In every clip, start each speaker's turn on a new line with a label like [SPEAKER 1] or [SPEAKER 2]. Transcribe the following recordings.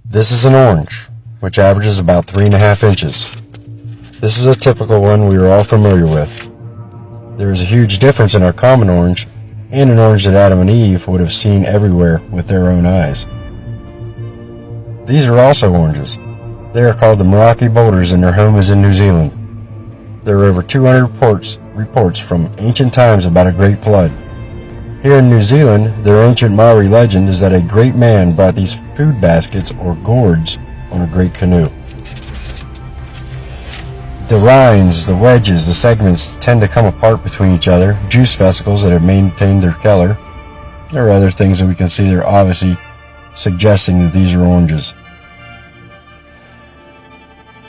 [SPEAKER 1] This is an orange, which averages about 3.5 inches. This is a typical one we are all familiar with. There is a huge difference in our common orange and an orange that Adam and Eve would have seen everywhere with their own eyes. These are also oranges. They are called the Meraki boulders and their home is in New Zealand. There are over 200 reports from ancient times about a great flood. Here in New Zealand, their ancient Maori legend is that a great man brought these food baskets or gourds on a great canoe. The rinds, the wedges, the segments tend to come apart between each other, juice vesicles that have maintained their color. There are other things that we can see that are obviously suggesting that these are oranges.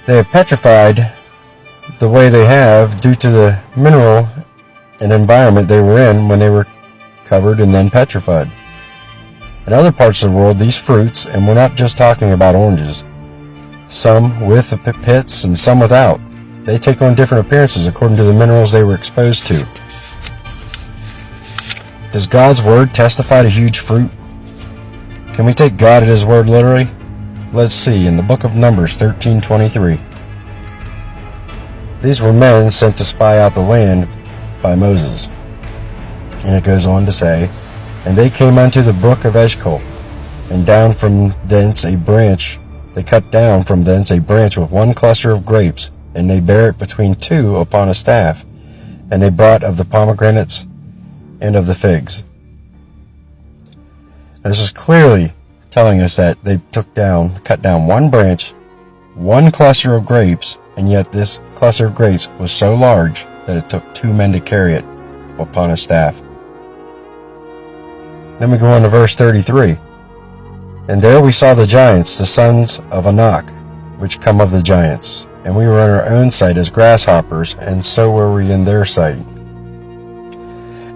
[SPEAKER 1] They have petrified the way they have due to the mineral and environment they were in when they were covered and then petrified. In other parts of the world, these fruits, and we're not just talking about oranges, some with the pits and some without, they take on different appearances according to the minerals they were exposed to. Does God's word testify to huge fruit? Can we take God at his word literally? Let's see, in the book of Numbers 13:23. These were men sent to spy out the land by Moses. And it goes on to say, And they came unto the brook of Eshcol, and down from thence a branch, they cut down from thence a branch with one cluster of grapes, and they bare it between two upon a staff, and they brought of the pomegranates and of the figs. Now, this is clearly telling us that they cut down one branch, one cluster of grapes, and yet this cluster of grapes was so large that it took 2 men to carry it upon a staff. Then we go on to verse 33. And there we saw the giants, the sons of Anak, which come of the giants. And we were in our own sight as grasshoppers, and so were we in their sight.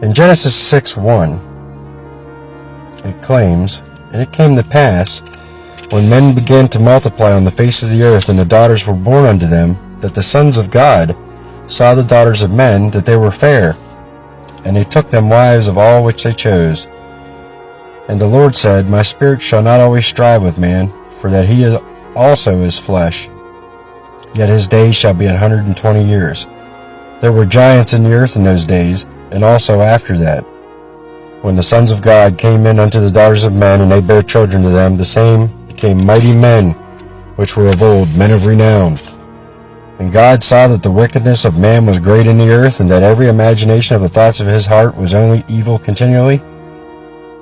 [SPEAKER 1] In Genesis 6:1, it claims, And it came to pass, when men began to multiply on the face of the earth, and the daughters were born unto them, that the sons of God saw the daughters of men, that they were fair, and they took them wives of all which they chose. And the Lord said, My spirit shall not always strive with man, for that he also is flesh, yet his days shall be 120 years. There were giants in the earth in those days, and also after that. When the sons of God came in unto the daughters of men, and they bare children to them, the same became mighty men, which were of old, men of renown. And God saw that the wickedness of man was great in the earth, and that every imagination of the thoughts of his heart was only evil continually.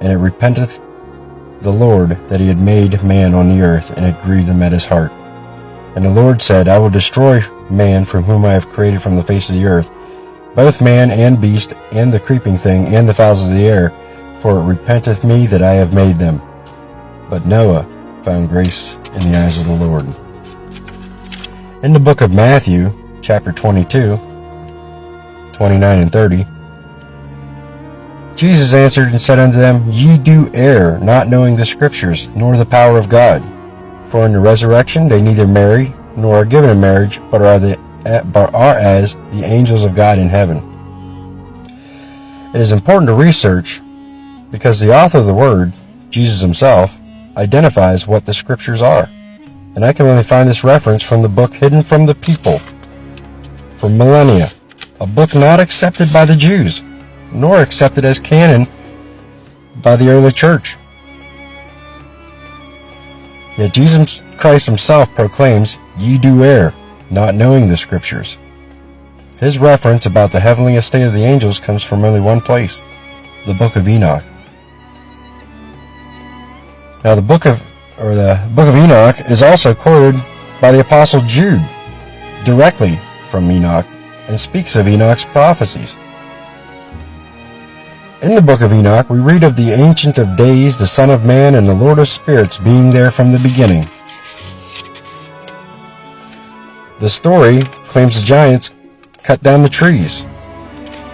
[SPEAKER 1] And it repenteth the Lord that he had made man on the earth, and it grieved him at his heart. And the Lord said, I will destroy man from whom I have created from the face of the earth, both man and beast, and the creeping thing, and the fowls of the air, for it repenteth me that I have made them. But Noah found grace in the eyes of the Lord. In the book of Matthew, chapter 22, 29 and 30, Jesus answered and said unto them, Ye do err, not knowing the Scriptures, nor the power of God. For in the resurrection they neither marry, nor are given in marriage, but are as the angels of God in heaven. It is important to research, because the author of the Word, Jesus himself, identifies what the Scriptures are. And I can only find this reference from the book Hidden from the People, for millennia, a book not accepted by the Jews, nor accepted as canon by the early church. Yet Jesus Christ himself proclaims, Ye do err, not knowing the Scriptures. His reference about the heavenly estate of the angels comes from only one place, the book of Enoch. Now the book of Enoch is also quoted by the Apostle Jude directly from Enoch, and speaks of Enoch's prophecies. In the book of Enoch, we read of the Ancient of Days, the Son of Man, and the Lord of Spirits being there from the beginning. The story claims the giants cut down the trees.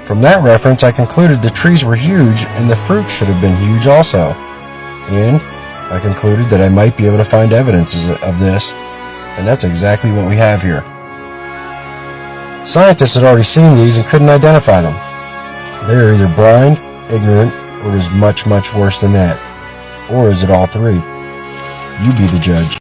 [SPEAKER 1] From that reference, I concluded the trees were huge, and the fruit should have been huge also. And I concluded that I might be able to find evidences of this, and that's exactly what we have here. Scientists had already seen these and couldn't identify them. They are either blind, ignorant, or it is much, much worse than that. Or is it all three? You be the judge.